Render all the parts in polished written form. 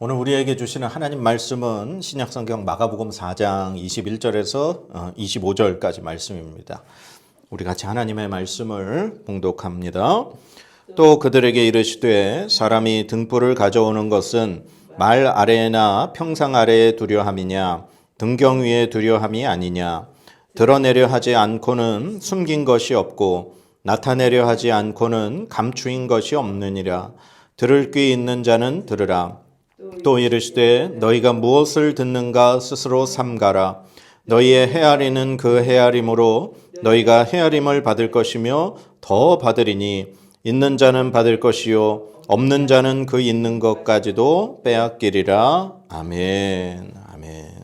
오늘 우리에게 주시는 하나님 말씀은 신약성경 마가복음 4장 21절에서 25절까지 말씀입니다. 우리 같이 하나님의 말씀을 봉독합니다. 또 그들에게 이르시되 사람이 등불을 가져오는 것은 말 아래나 평상 아래에 두려 함이냐 등경 위에 두려 함이 아니냐. 드러내려 하지 않고는 숨긴 것이 없고 나타내려 하지 않고는 감추인 것이 없느니라. 들을 귀 있는 자는 들으라. 또 이르시되 너희가 무엇을 듣는가 스스로 삼가라. 너희의 헤아리는 그 헤아림으로 너희가 헤아림을 받을 것이며 더 받으리니 있는 자는 받을 것이요 없는 자는 그 있는 것까지도 빼앗기리라. 아멘. 아멘.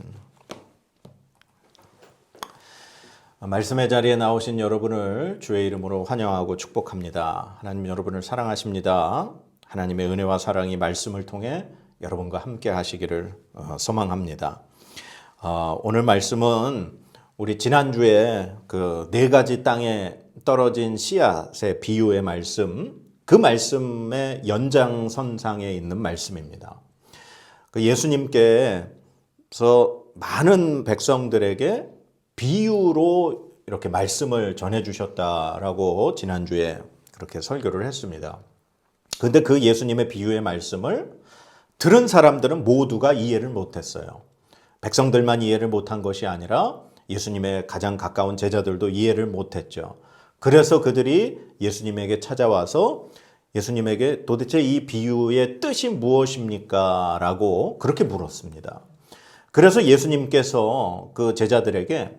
말씀의 자리에 나오신 여러분을 주의 이름으로 환영하고 축복합니다. 하나님 여러분을 사랑하십니다. 하나님의 은혜와 사랑이 말씀을 통해 여러분과 함께 하시기를 소망합니다. 오늘 말씀은 우리 지난주에 그 네 가지 땅에 떨어진 씨앗의 비유의 말씀, 그 말씀의 연장선상에 있는 말씀입니다. 그 예수님께서 많은 백성들에게 비유로 이렇게 말씀을 전해주셨다라고 지난주에 그렇게 설교를 했습니다. 근데 그 예수님의 비유의 말씀을 들은 사람들은 모두가 이해를 못했어요. 백성들만 이해를 못한 것이 아니라 예수님의 가장 가까운 제자들도 이해를 못했죠. 그래서 그들이 예수님에게 찾아와서 예수님에게 도대체 이 비유의 뜻이 무엇입니까? 라고 그렇게 물었습니다. 그래서 예수님께서 그 제자들에게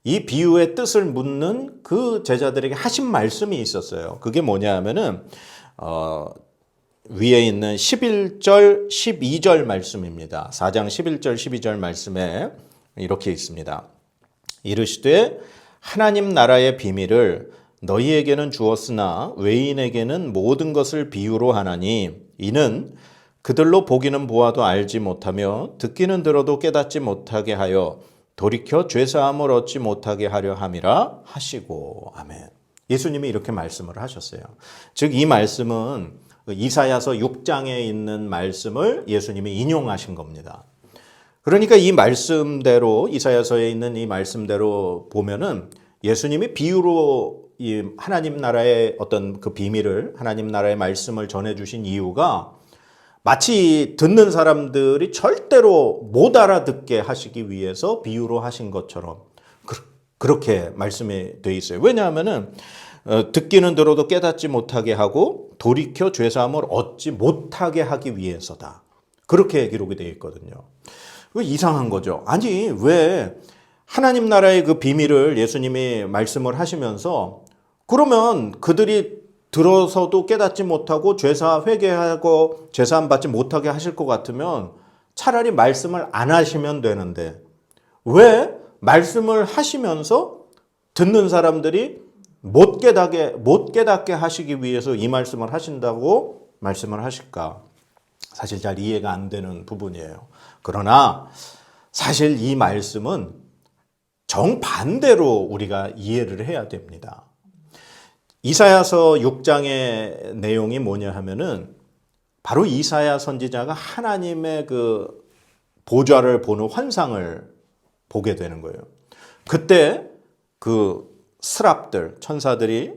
이 비유의 뜻을 묻는 그 제자들에게 하신 말씀이 있었어요. 그게 뭐냐 하면은 위에 있는 11절, 12절 말씀입니다. 4장 11절, 12절 말씀에 이렇게 있습니다. 이르시되 하나님 나라의 비밀을 너희에게는 주었으나 외인에게는 모든 것을 비유로 하나니 이는 그들로 보기는 보아도 알지 못하며 듣기는 들어도 깨닫지 못하게 하여 돌이켜 죄사함을 얻지 못하게 하려 함이라 하시고. 아멘. 예수님이 이렇게 말씀을 하셨어요. 즉 이 말씀은 이사야서 6장에 있는 말씀을 예수님이 인용하신 겁니다. 그러니까 이 말씀대로 이사야서에 있는 이 말씀대로 보면은 예수님이 비유로 이 하나님 나라의 어떤 그 비밀을 하나님 나라의 말씀을 전해주신 이유가 마치 듣는 사람들이 절대로 못 알아듣게 하시기 위해서 비유로 하신 것처럼 그렇게 말씀이 되어 있어요. 왜냐하면은 듣기는 들어도 깨닫지 못하게 하고 돌이켜 죄사함을 얻지 못하게 하기 위해서다. 그렇게 기록이 되어 있거든요. 이상한 거죠. 아니 왜 하나님 나라의 그 비밀을 예수님이 말씀을 하시면서 그러면 그들이 들어서도 깨닫지 못하고 죄사 회개하고 죄사함 받지 못하게 하실 것 같으면 차라리 말씀을 안 하시면 되는데 왜 말씀을 하시면서 듣는 사람들이 못 깨닫게 하시기 위해서 이 말씀을 하신다고 말씀을 하실까? 사실 잘 이해가 안 되는 부분이에요. 그러나 사실 이 말씀은 정반대로 우리가 이해를 해야 됩니다. 이사야서 6장의 내용이 뭐냐 하면은 바로 이사야 선지자가 하나님의 그 보좌를 보는 환상을 보게 되는 거예요. 그때 그 스랍들, 천사들이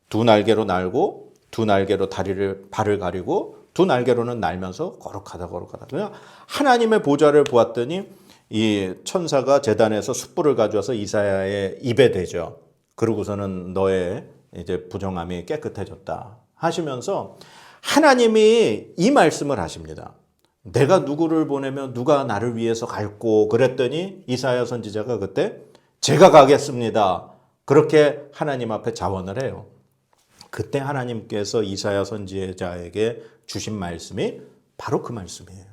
두 날개로 날고 두 날개로 발을 가리고 두 날개로는 날면서 거룩하다. 그냥 하나님의 보좌를 보았더니 이 천사가 제단에서 숯불을 가져와서 이사야의 입에 대죠. 그러고서는 너의 이제 부정함이 깨끗해졌다 하시면서 하나님이 이 말씀을 하십니다. 내가 누구를 보내면 누가 나를 위해서 갈고 그랬더니 이사야 선지자가 그때 제가 가겠습니다. 그렇게 하나님 앞에 자원을 해요. 그때 하나님께서 이사야 선지자에게 주신 말씀이 바로 그 말씀이에요.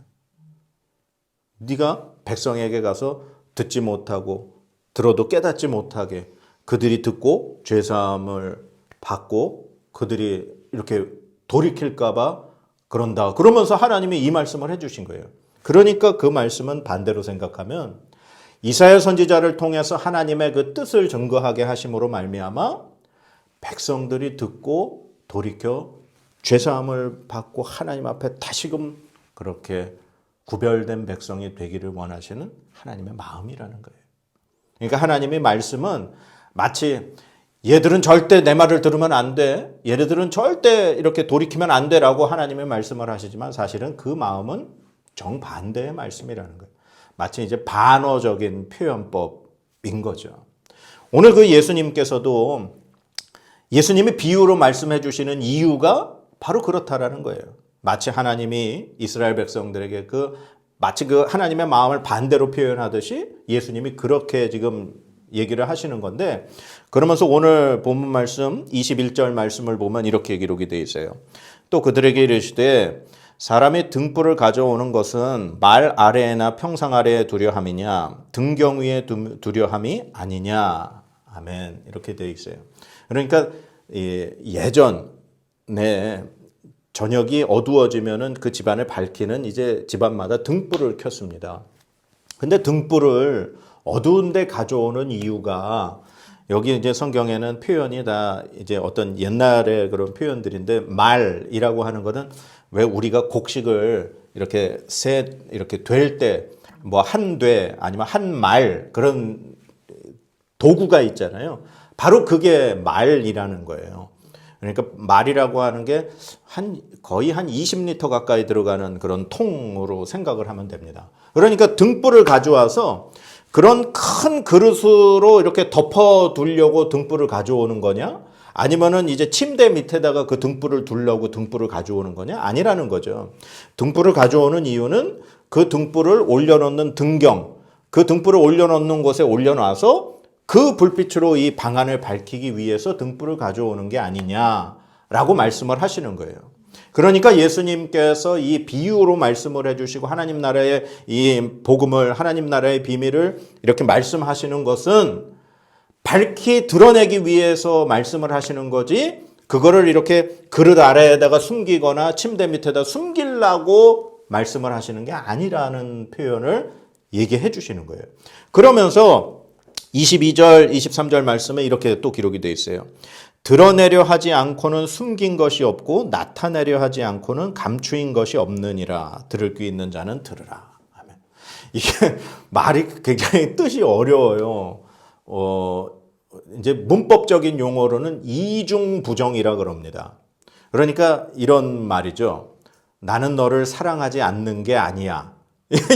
네가 백성에게 가서 듣지 못하고 들어도 깨닫지 못하게 그들이 듣고 죄사함을 받고 그들이 이렇게 돌이킬까 봐 그런다. 그러면서 하나님이 이 말씀을 해주신 거예요. 그러니까 그 말씀은 반대로 생각하면 이사야 선지자를 통해서 하나님의 그 뜻을 증거하게 하심으로 말미암아 백성들이 듣고 돌이켜 죄사함을 받고 하나님 앞에 다시금 그렇게 구별된 백성이 되기를 원하시는 하나님의 마음이라는 거예요. 그러니까 하나님의 말씀은 마치 얘들은 절대 내 말을 들으면 안 돼. 얘네들은 절대 이렇게 돌이키면 안 돼라고 하나님의 말씀을 하시지만 사실은 그 마음은 정반대의 말씀이라는 거예요. 마치 이제 반어적인 표현법인 거죠. 오늘 그 예수님께서도 예수님이 비유로 말씀해 주시는 이유가 바로 그렇다라는 거예요. 마치 하나님이 이스라엘 백성들에게 마치 그 하나님의 마음을 반대로 표현하듯이 예수님이 그렇게 지금 얘기를 하시는 건데, 그러면서 오늘 본문 말씀 21절 말씀을 보면 이렇게 기록이 되어 있어요. 또 그들에게 이르시되 사람이 등불을 가져오는 것은 말 아래에나 평상 아래에 두려 함이냐 등경 위에 두려 함이 아니냐. 아멘. 이렇게 되어 있어요. 그러니까 예전에 저녁이 어두워지면은 그 집안을 밝히는 이제 집안마다 등불을 켰습니다. 근데 등불을 어두운 데 가져오는 이유가 여기 이제 성경에는 표현이 다 이제 어떤 옛날의 그런 표현들인데 말이라고 하는 거는 왜 우리가 곡식을 이렇게 이렇게 될 때 뭐 한 돼 아니면 한 말 그런 도구가 있잖아요. 바로 그게 말이라는 거예요. 그러니까 말이라고 하는 게 거의 한 20리터 가까이 들어가는 그런 통으로 생각을 하면 됩니다. 그러니까 등불을 가져와서 그런 큰 그릇으로 이렇게 덮어두려고 등불을 가져오는 거냐? 아니면은 이제 침대 밑에다가 그 등불을 두려고 등불을 가져오는 거냐? 아니라는 거죠. 등불을 가져오는 이유는 그 등불을 올려놓는 등경, 그 등불을 올려놓는 곳에 올려놔서 그 불빛으로 이 방안을 밝히기 위해서 등불을 가져오는 게 아니냐라고 말씀을 하시는 거예요. 그러니까 예수님께서 이 비유로 말씀을 해주시고 하나님 나라의 이 복음을, 하나님 나라의 비밀을 이렇게 말씀하시는 것은 밝히 드러내기 위해서 말씀을 하시는 거지, 그거를 이렇게 그릇 아래에다가 숨기거나 침대 밑에다 숨기려고 말씀을 하시는 게 아니라는 표현을 얘기해 주시는 거예요. 그러면서 22절, 23절 말씀에 이렇게 또 기록이 되어 있어요. 드러내려 하지 않고는 숨긴 것이 없고 나타내려 하지 않고는 감추인 것이 없느니라. 들을 귀 있는 자는 들으라. 아멘. 이게 말이 굉장히 뜻이 어려워요. 이제 문법적인 용어로는 이중부정이라 그럽니다. 그러니까 이런 말이죠. 나는 너를 사랑하지 않는 게 아니야.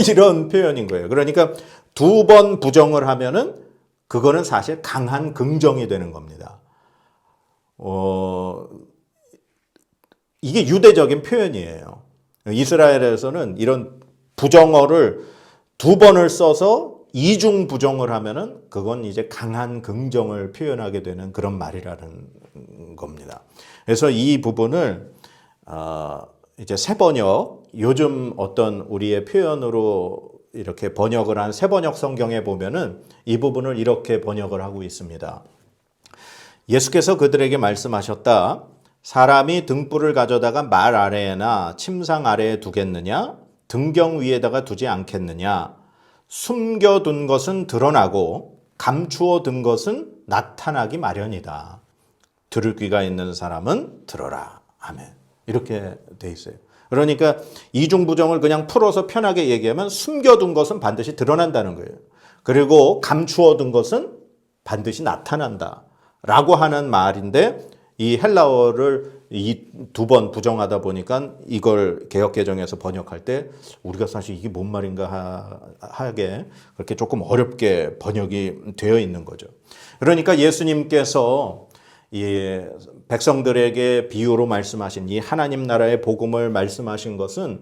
이런 표현인 거예요. 그러니까 두 번 부정을 하면은 그거는 사실 강한 긍정이 되는 겁니다. 이게 유대적인 표현이에요. 이스라엘에서는 이런 부정어를 두 번을 써서 이중 부정을 하면은 그건 이제 강한 긍정을 표현하게 되는 그런 말이라는 겁니다. 그래서 이 부분을 이제 새번역, 요즘 어떤 우리의 표현으로 이렇게 번역을 한 새번역 성경에 보면은 이 부분을 이렇게 번역을 하고 있습니다. 예수께서 그들에게 말씀하셨다. 사람이 등불을 가져다가 말 아래에나 침상 아래에 두겠느냐? 등경 위에다가 두지 않겠느냐? 숨겨둔 것은 드러나고 감추어 둔 것은 나타나기 마련이다. 들을 귀가 있는 사람은 들어라. 아멘. 이렇게 돼 있어요. 그러니까 이중부정을 그냥 풀어서 편하게 얘기하면 숨겨둔 것은 반드시 드러난다는 거예요. 그리고 감추어 둔 것은 반드시 나타난다. 라고 하는 말인데 이 헬라어를 이 두 번 부정하다 보니까 이걸 개역개정에서 번역할 때 우리가 사실 이게 뭔 말인가 하게 그렇게 조금 어렵게 번역이 되어 있는 거죠. 그러니까 예수님께서 이 백성들에게 비유로 말씀하신 이 하나님 나라의 복음을 말씀하신 것은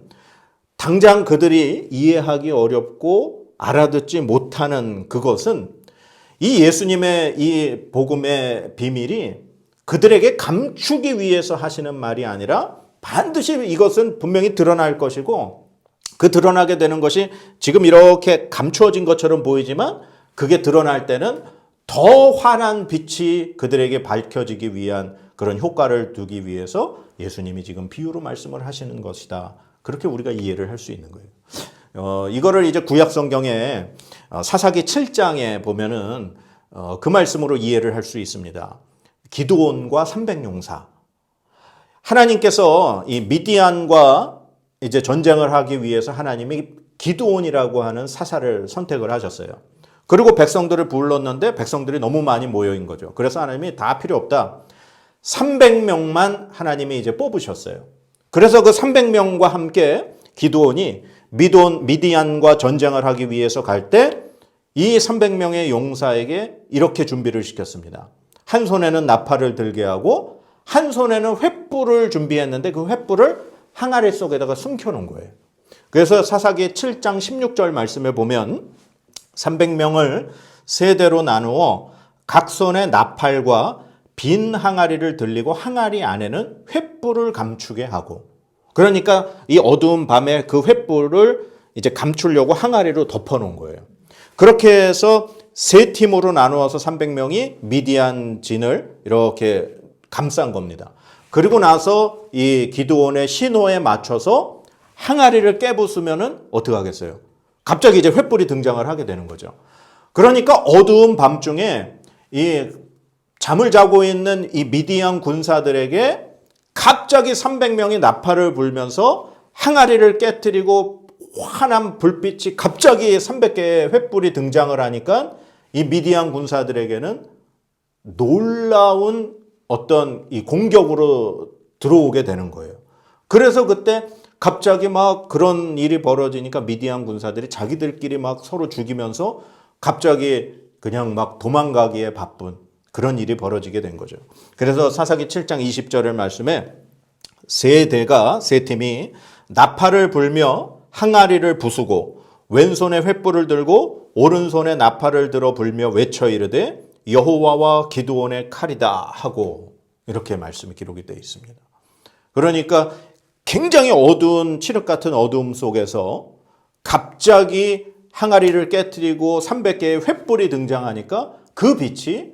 당장 그들이 이해하기 어렵고 알아듣지 못하는 그것은 이 예수님의 이 복음의 비밀이 그들에게 감추기 위해서 하시는 말이 아니라 반드시 이것은 분명히 드러날 것이고 그 드러나게 되는 것이 지금 이렇게 감추어진 것처럼 보이지만 그게 드러날 때는 더 환한 빛이 그들에게 밝혀지기 위한 그런 효과를 두기 위해서 예수님이 지금 비유로 말씀을 하시는 것이다. 그렇게 우리가 이해를 할 수 있는 거예요. 이거를 이제 구약 성경에 사사기 7장에 보면은 그 말씀으로 이해를 할 수 있습니다. 기드온과 300용사. 하나님께서 이 미디안과 이제 전쟁을 하기 위해서 하나님이 기드온이라고 하는 사사를 선택을 하셨어요. 그리고 백성들을 불렀는데 백성들이 너무 많이 모여인 거죠. 그래서 하나님이 다 필요 없다. 300명만 하나님이 이제 뽑으셨어요. 그래서 그 300명과 함께 기드온이 미디안과 전쟁을 하기 위해서 갈 때 이 300명의 용사에게 이렇게 준비를 시켰습니다. 한 손에는 나팔을 들게 하고 한 손에는 횃불을 준비했는데 그 횃불을 항아리 속에다가 숨겨놓은 거예요. 그래서 사사기 7장 16절 말씀에 보면 300명을 세 대로 나누어 각 손에 나팔과 빈 항아리를 들리고 항아리 안에는 횃불을 감추게 하고, 그러니까 이 어두운 밤에 그 횃불을 이제 감추려고 항아리로 덮어놓은 거예요. 그렇게 해서 세 팀으로 나누어서 300명이 미디안 진을 이렇게 감싼 겁니다. 그리고 나서 이 기드온의 신호에 맞춰서 항아리를 깨부수면은 어떻게 하겠어요? 갑자기 이제 횃불이 등장을 하게 되는 거죠. 그러니까 어두운 밤중에 이 잠을 자고 있는 이 미디안 군사들에게 갑자기 300명이 나팔을 불면서 항아리를 깨뜨리고 환한 불빛이 갑자기 300개의 횃불이 등장을 하니까 이 미디안 군사들에게는 놀라운 어떤 이 공격으로 들어오게 되는 거예요. 그래서 그때 갑자기 막 그런 일이 벌어지니까 미디안 군사들이 자기들끼리 막 서로 죽이면서 갑자기 그냥 막 도망가기에 바쁜 그런 일이 벌어지게 된 거죠. 그래서 사사기 7장 20절의 말씀에 세 팀이 나팔을 불며 항아리를 부수고 왼손에 횃불을 들고 오른손에 나팔을 들어 불며 외쳐 이르되 여호와와 기드온의 칼이다 하고 이렇게 말씀이 기록이 되어 있습니다. 그러니까 굉장히 어두운 칠흑 같은 어두움 속에서 갑자기 항아리를 깨뜨리고 300개의 횃불이 등장하니까 그 빛이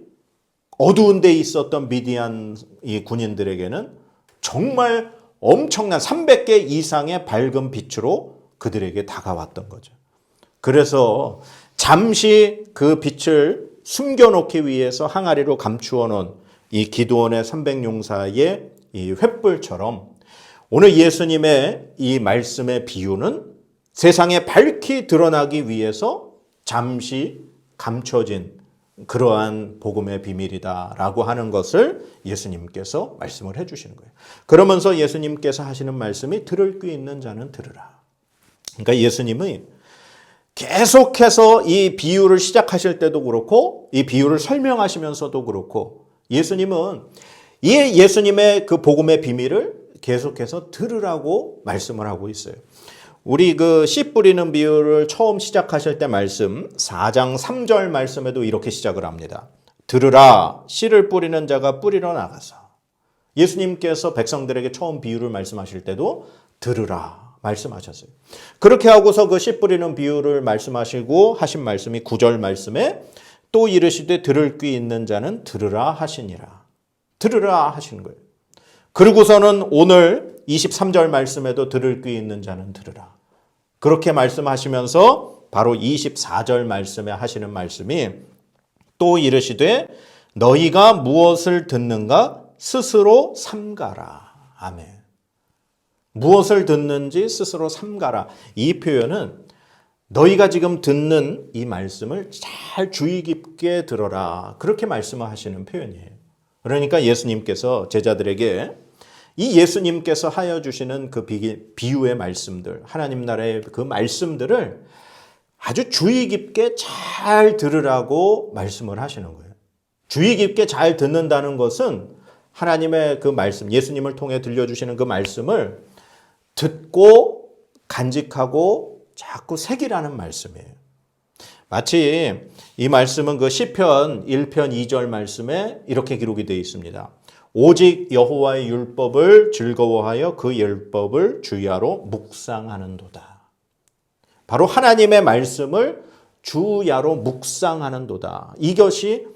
어두운 데 있었던 미디안 이 군인들에게는 정말 엄청난 300개 이상의 밝은 빛으로 그들에게 다가왔던 거죠. 그래서 잠시 그 빛을 숨겨놓기 위해서 항아리로 감추어 놓은 이 기드온의 300용사의 이 횃불처럼 오늘 예수님의 이 말씀의 비유는 세상에 밝히 드러나기 위해서 잠시 감춰진 그러한 복음의 비밀이다라고 하는 것을 예수님께서 말씀을 해주시는 거예요. 그러면서 예수님께서 하시는 말씀이 들을 귀 있는 자는 들으라. 그러니까 예수님이 계속해서 이 비유를 시작하실 때도 그렇고 이 비유를 설명하시면서도 그렇고 예수님은 이 예수님의 그 복음의 비밀을 계속해서 들으라고 말씀을 하고 있어요. 우리 그 씨 뿌리는 비유를 처음 시작하실 때 말씀 4장 3절 말씀에도 이렇게 시작을 합니다. 들으라 씨를 뿌리는 자가 뿌리러 나가서. 예수님께서 백성들에게 처음 비유를 말씀하실 때도 들으라 말씀하셨어요. 그렇게 하고서 그 씨 뿌리는 비유를 말씀하시고 하신 말씀이 9절 말씀에 또 이르시되 들을 귀 있는 자는 들으라 하시니라. 들으라 하시는 거예요. 그리고서는 오늘 23절 말씀에도 들을 귀 있는 자는 들으라. 그렇게 말씀하시면서 바로 24절 말씀에 하시는 말씀이 또 이르시되 너희가 무엇을 듣는가 스스로 삼가라. 아멘. 무엇을 듣는지 스스로 삼가라. 이 표현은 너희가 지금 듣는 이 말씀을 잘 주의 깊게 들어라. 그렇게 말씀을 하시는 표현이에요. 그러니까 예수님께서 제자들에게 이 예수님께서 하여 주시는 그 비유의 말씀들, 하나님 나라의 그 말씀들을 아주 주의 깊게 잘 들으라고 말씀을 하시는 거예요. 주의 깊게 잘 듣는다는 것은 하나님의 그 말씀, 예수님을 통해 들려주시는 그 말씀을 듣고 간직하고 자꾸 새기라는 말씀이에요. 마치 이 말씀은 그 시편 1편 2절 말씀에 이렇게 기록이 되어 있습니다. 오직 여호와의 율법을 즐거워하여 그 율법을 주야로 묵상하는도다. 바로 하나님의 말씀을 주야로 묵상하는도다. 이것이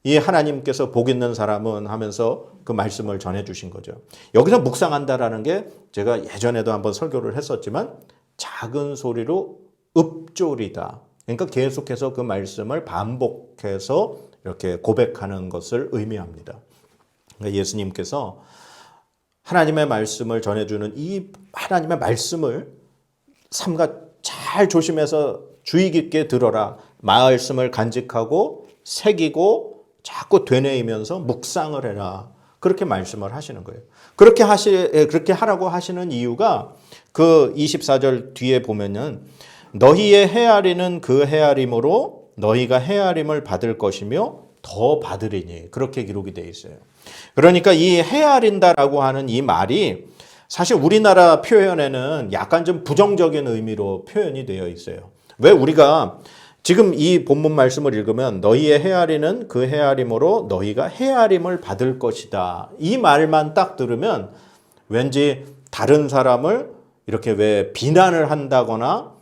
이 하나님께서 복 있는 사람은 하면서 그 말씀을 전해주신 거죠. 여기서 묵상한다라는 게 제가 예전에도 한번 설교를 했었지만 작은 소리로 읊조리다. 그러니까 계속해서 그 말씀을 반복해서 이렇게 고백하는 것을 의미합니다. 그러니까 예수님께서 하나님의 말씀을 전해주는 이 하나님의 말씀을 삼가 잘 조심해서 주의 깊게 들어라. 말씀을 간직하고 새기고 자꾸 되뇌이면서 묵상을 해라. 그렇게 말씀을 하시는 거예요. 그렇게 하라고 하시는 이유가 그 24절 뒤에 보면은 너희의 헤아리는 그 헤아림으로 너희가 헤아림을 받을 것이며 더 받으리니 그렇게 기록이 되어 있어요. 그러니까 이 헤아린다라고 하는 이 말이 사실 우리나라 표현에는 약간 좀 부정적인 의미로 표현이 되어 있어요. 왜 우리가 지금 이 본문 말씀을 읽으면 너희의 헤아리는 그 헤아림으로 너희가 헤아림을 받을 것이다. 이 말만 딱 들으면 왠지 다른 사람을 이렇게 왜 비난을 한다거나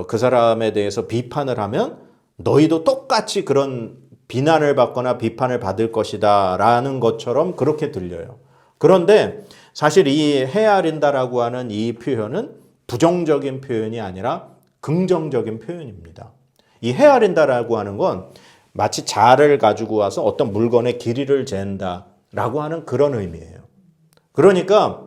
그 사람에 대해서 비판을 하면 너희도 똑같이 그런 비난을 받거나 비판을 받을 것이다 라는 것처럼 그렇게 들려요. 그런데 사실 이 헤아린다라고 하는 이 표현은 부정적인 표현이 아니라 긍정적인 표현입니다. 이 헤아린다라고 하는 건 마치 자를 가지고 와서 어떤 물건의 길이를 잰다라고 하는 그런 의미예요. 그러니까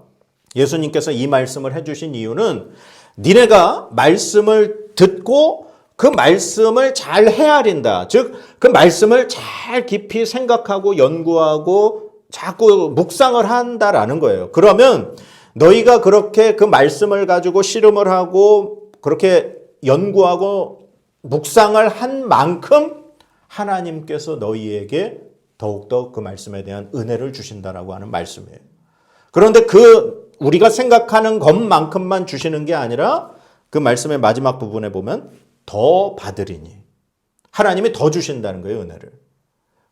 예수님께서 이 말씀을 해주신 이유는 니네가 말씀을 듣고 그 말씀을 잘 헤아린다. 즉, 그 말씀을 잘 깊이 생각하고 연구하고 자꾸 묵상을 한다라는 거예요. 그러면 너희가 그렇게 그 말씀을 가지고 씨름을 하고 그렇게 연구하고 묵상을 한 만큼 하나님께서 너희에게 더욱더 그 말씀에 대한 은혜를 주신다라고 하는 말씀이에요. 그런데 우리가 생각하는 것만큼만 주시는 게 아니라 그 말씀의 마지막 부분에 보면 더 받으리니 하나님이 더 주신다는 거예요, 은혜를.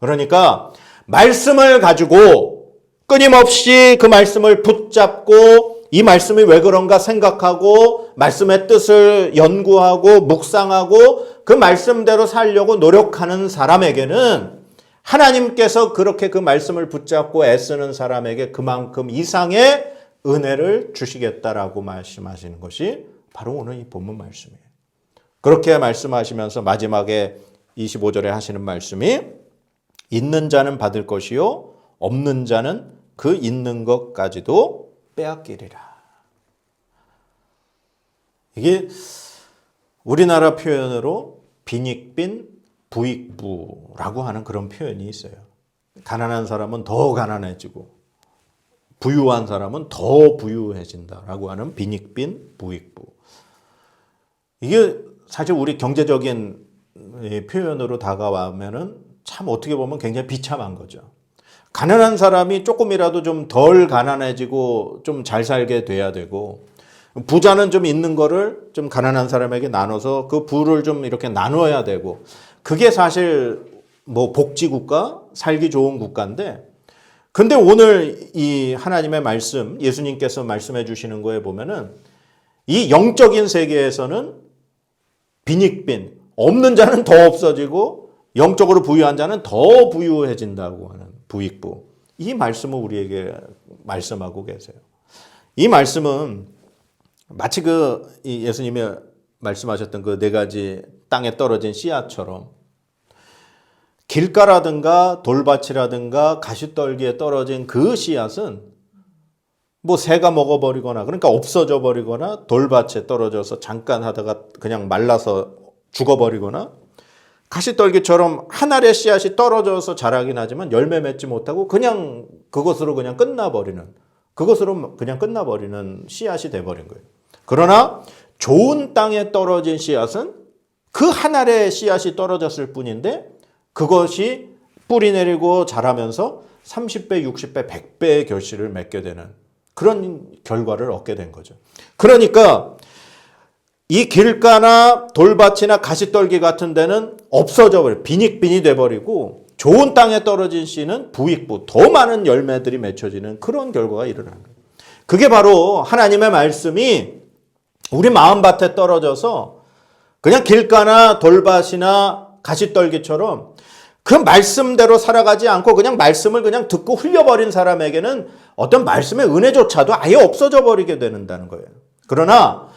그러니까 말씀을 가지고 끊임없이 그 말씀을 붙잡고 이 말씀이 왜 그런가 생각하고 말씀의 뜻을 연구하고 묵상하고 그 말씀대로 살려고 노력하는 사람에게는 하나님께서 그렇게 그 말씀을 붙잡고 애쓰는 사람에게 그만큼 이상의 은혜를 주시겠다라고 말씀하시는 것이 바로 오늘 이 본문 말씀이에요. 그렇게 말씀하시면서 마지막에 25절에 하시는 말씀이 있는 자는 받을 것이요 없는 자는 그 있는 것까지도 빼앗기리라. 이게 우리나라 표현으로 빈익빈 부익부라고 하는 그런 표현이 있어요. 가난한 사람은 더 가난해지고 부유한 사람은 더 부유해진다라고 하는 빈익빈 부익부. 이게 사실 우리 경제적인 표현으로 다가오면은 참 어떻게 보면 굉장히 비참한 거죠. 가난한 사람이 조금이라도 좀 덜 가난해지고 좀 잘 살게 돼야 되고 부자는 좀 있는 거를 좀 가난한 사람에게 나눠서 그 부를 좀 이렇게 나눠야 되고 그게 사실 뭐 복지국가, 살기 좋은 국가인데 근데 오늘 이 하나님의 말씀, 예수님께서 말씀해 주시는 거에 보면은 이 영적인 세계에서는 빈익빈, 없는 자는 더 없어지고 영적으로 부유한 자는 더 부유해진다고 하는 부익부. 이 말씀을 우리에게 말씀하고 계세요. 이 말씀은 마치 이 예수님이 말씀하셨던 그 4가지 땅에 떨어진 씨앗처럼 길가라든가 돌밭이라든가 가시떨기에 떨어진 그 씨앗은 뭐 새가 먹어버리거나 그러니까 없어져 버리거나 돌밭에 떨어져서 잠깐 하다가 그냥 말라서 죽어버리거나 가시떨기처럼 한 알의 씨앗이 떨어져서 자라긴 하지만 열매 맺지 못하고 그것으로 그냥 끝나버리는 씨앗이 돼버린 거예요. 그러나 좋은 땅에 떨어진 씨앗은 그 한 알의 씨앗이 떨어졌을 뿐인데 그것이 뿌리 내리고 자라면서 30배, 60배, 100배의 결실을 맺게 되는 그런 결과를 얻게 된 거죠. 그러니까 이 길가나 돌밭이나 가시떨기 같은 데는 없어져 버려 빈익빈이 돼버리고 좋은 땅에 떨어진 씨는 부익부, 더 많은 열매들이 맺혀지는 그런 결과가 일어나는 거예요. 그게 바로 하나님의 말씀이 우리 마음밭에 떨어져서 그냥 길가나 돌밭이나 가시떨기처럼 그 말씀대로 살아가지 않고 그냥 말씀을 그냥 듣고 흘려버린 사람에게는 어떤 말씀의 은혜조차도 아예 없어져 버리게 된다는 거예요. 그러나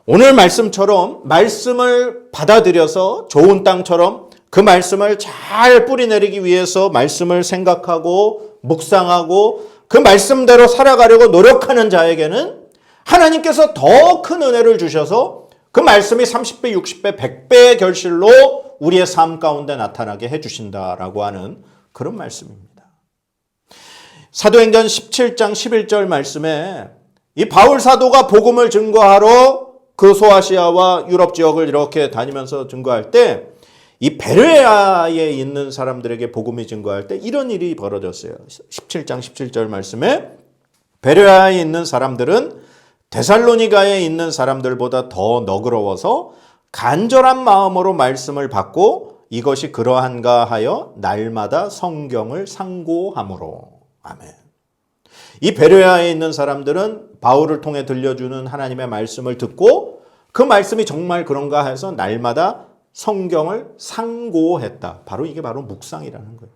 오늘 말씀처럼 말씀을 받아들여서 좋은 땅처럼 그 말씀을 잘 뿌리 내리기 위해서 말씀을 생각하고 묵상하고 그 말씀대로 살아가려고 노력하는 자에게는 하나님께서 더 큰 은혜를 주셔서 그 말씀이 30배, 60배, 100배의 결실로 우리의 삶 가운데 나타나게 해주신다라고 하는 그런 말씀입니다. 사도행전 17장 11절 말씀에 이 바울 사도가 복음을 증거하러 그 소아시아와 유럽 지역을 이렇게 다니면서 증거할 때 이 베레아에 있는 사람들에게 복음이 증거할 때 이런 일이 벌어졌어요. 17장 17절 말씀에 베레아에 있는 사람들은 데살로니가에 있는 사람들보다 더 너그러워서 간절한 마음으로 말씀을 받고 이것이 그러한가 하여 날마다 성경을 상고함으로. 아멘. 이 베레아에 있는 사람들은 바울을 통해 들려주는 하나님의 말씀을 듣고 그 말씀이 정말 그런가 해서 날마다 성경을 상고했다. 바로 이게 바로 묵상이라는 거예요.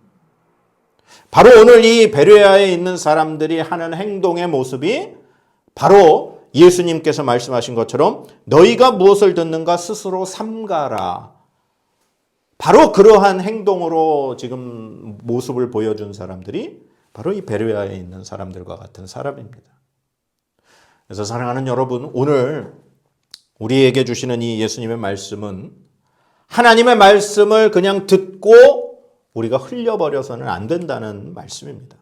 바로 오늘 이 베레아에 있는 사람들이 하는 행동의 모습이 바로 예수님께서 말씀하신 것처럼 너희가 무엇을 듣는가 스스로 삼가라. 바로 그러한 행동으로 지금 모습을 보여준 사람들이 바로 이 베레아에 있는 사람들과 같은 사람입니다. 그래서 사랑하는 여러분, 오늘 우리에게 주시는 이 예수님의 말씀은 하나님의 말씀을 그냥 듣고 우리가 흘려버려서는 안 된다는 말씀입니다.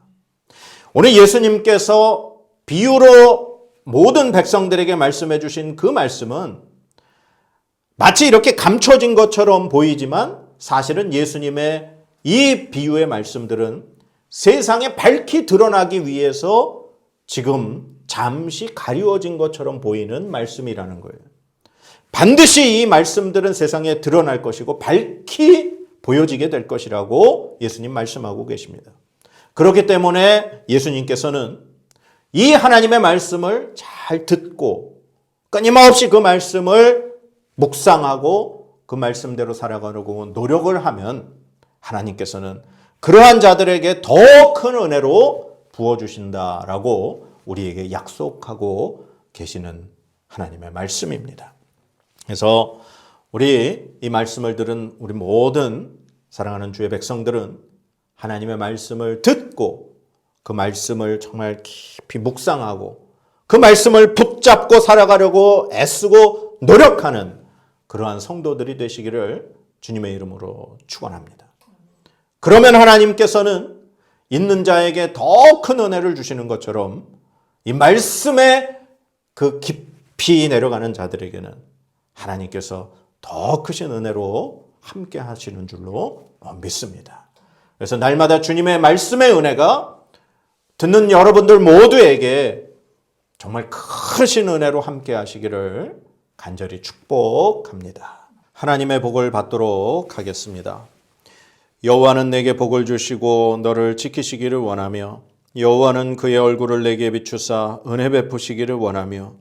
오늘 예수님께서 비유로 모든 백성들에게 말씀해 주신 그 말씀은 마치 이렇게 감춰진 것처럼 보이지만 사실은 예수님의 이 비유의 말씀들은 세상에 밝히 드러나기 위해서 지금 잠시 가리워진 것처럼 보이는 말씀이라는 거예요. 반드시 이 말씀들은 세상에 드러날 것이고 밝히 보여지게 될 것이라고 예수님 말씀하고 계십니다. 그렇기 때문에 예수님께서는 이 하나님의 말씀을 잘 듣고 끊임없이 그 말씀을 묵상하고 그 말씀대로 살아가려고 노력을 하면 하나님께서는 그러한 자들에게 더 큰 은혜로 부어주신다라고 우리에게 약속하고 계시는 하나님의 말씀입니다. 그래서 우리 이 말씀을 들은 우리 모든 사랑하는 주의 백성들은 하나님의 말씀을 듣고 그 말씀을 정말 깊이 묵상하고 그 말씀을 붙잡고 살아가려고 애쓰고 노력하는 그러한 성도들이 되시기를 주님의 이름으로 축원합니다. 그러면 하나님께서는 있는 자에게 더 큰 은혜를 주시는 것처럼 이 말씀에 그 깊이 내려가는 자들에게는 하나님께서 더 크신 은혜로 함께 하시는 줄로 믿습니다. 그래서 날마다 주님의 말씀의 은혜가 듣는 여러분들 모두에게 정말 크신 은혜로 함께 하시기를 간절히 축복합니다. 하나님의 복을 받도록 하겠습니다. 여호와는 내게 복을 주시고 너를 지키시기를 원하며 여호와는 그의 얼굴을 내게 비추사 은혜 베푸시기를 원하며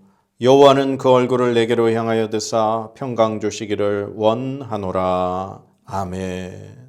여호와는 그 얼굴을 내게로 향하여 드사 평강 주시기를 원하노라. 아멘.